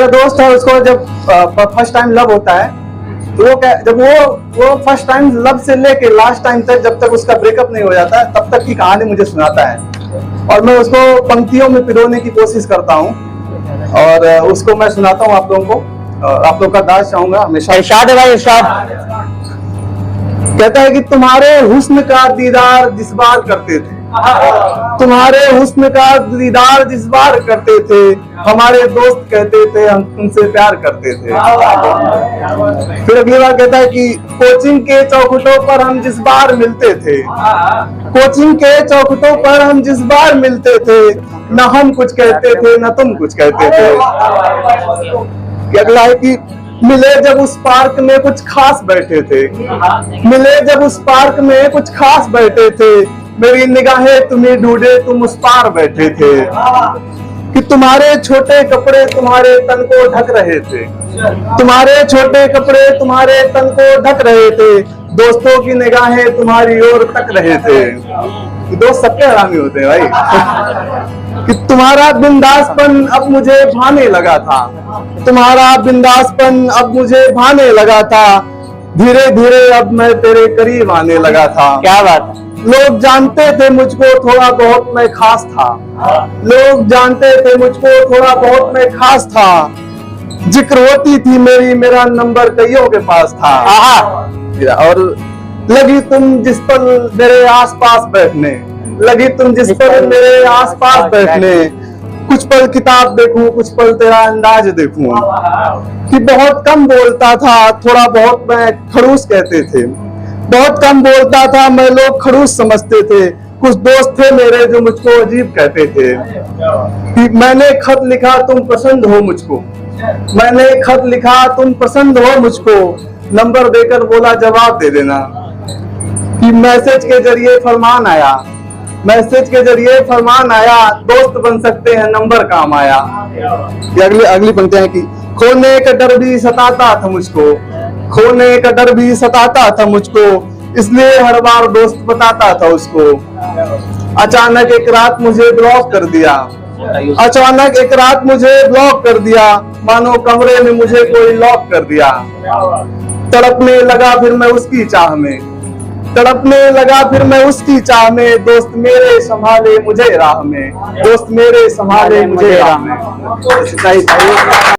मेरा दोस्त है, उसको जब फर्स्ट टाइम लव होता है तो जब वो फर्स्ट टाइम लव से लेके लास्ट टाइम तक, जब तक उसका ब्रेकअप नहीं हो जाता है, तब तक की कहानी मुझे सुनाता है और मैं उसको पंक्तियों में पिरोने की कोशिश करता हूँ और उसको मैं सुनाता हूँ आप लोगों को। आप लोग का दाद चाहूंगा हमेशा। इरशाद है भाई, इरशाद। कहता है कि तुम्हारे हुस्न का दीदार जिस बार करते थे, तुम्हारे हुस्न का दीदार जिस बार करते थे, हमारे दोस्त कहते थे हम तुमसे प्यार करते थे। फिर अगली बार कहता है कि कोचिंग के चौखटों पर हम जिस बार मिलते थे, कोचिंग के चौखटों पर हम जिस बार मिलते थे, न हम कुछ कहते थे न तुम कुछ कहते थे। अगला है कि मिले जब उस पार्क में कुछ खास बैठे थे, मिले जब उस पार्क में कुछ खास बैठे थे, मेरी निगाहें तुम्हें ढूंढे तुम उस पार बैठे थे, कि तुम्हारे छोटे कपड़े तुम्हारे तन को ढक रहे थे, तुम्हारे छोटे कपड़े तुम्हारे तन को ढक रहे थे, दोस्तों की निगाहें तुम्हारी ओर तक रहे थे। दोस्त सबके हरामी होते हैं भाई। कि तुम्हारा बिंदासपन अब मुझे भाने लगा था, तुम्हारा बिंदासपन अब मुझे भाने लगा था, धीरे धीरे अब मैं तेरे करीब आने लगा था। क्या बात है। लोग जानते थे मुझको थोड़ा बहुत मैं खास था, लोग जानते थे मुझको थोड़ा बहुत मैं खास था, जिक्र होती थी मेरी मेरा नंबर कईयों के पास था। और लगी तुम जिस पल मेरे आसपास बैठने, लगी तुम जिस पल मेरे आसपास बैठने, कुछ पल किताब देखूं कुछ पल तेरा अंदाज देखूं, कि बहुत कम बोलता था थोड़ा बहुत मैं खड़ूस कहते थे, बहुत कम बोलता था मैं लोग खड़ूस समझते थे, कुछ दोस्त थे मेरे जो मुझको अजीब कहते थे, कि मैंने खत लिखा तुम पसंद हो मुझको, मैंने खत लिखा तुम पसंद हो मुझको, नंबर देकर बोला जवाब दे देना, कि मैसेज के जरिए फरमान आया, मैसेज के जरिए फरमान आया, दोस्त बन सकते हैं नंबर काम आया। अगली पंक्तियां कि खोने का डर भी सताता था मुझको, खोने का डर भी सताता था मुझको, इसलिए हर बार दोस्त बताता था उसको। अचानक एक रात मुझे ब्लॉक कर दिया, अचानक एक रात मुझे ब्लॉक कर दिया, मानो कमरे में मुझे कोई लॉक कर दिया। तड़पने लगा फिर मैं उसकी चाह में, तड़पने लगा फिर मैं उसकी चाह में, दोस्त मेरे संभाले मुझे राह में, दोस्त मेरे संभाले मुझे राह में।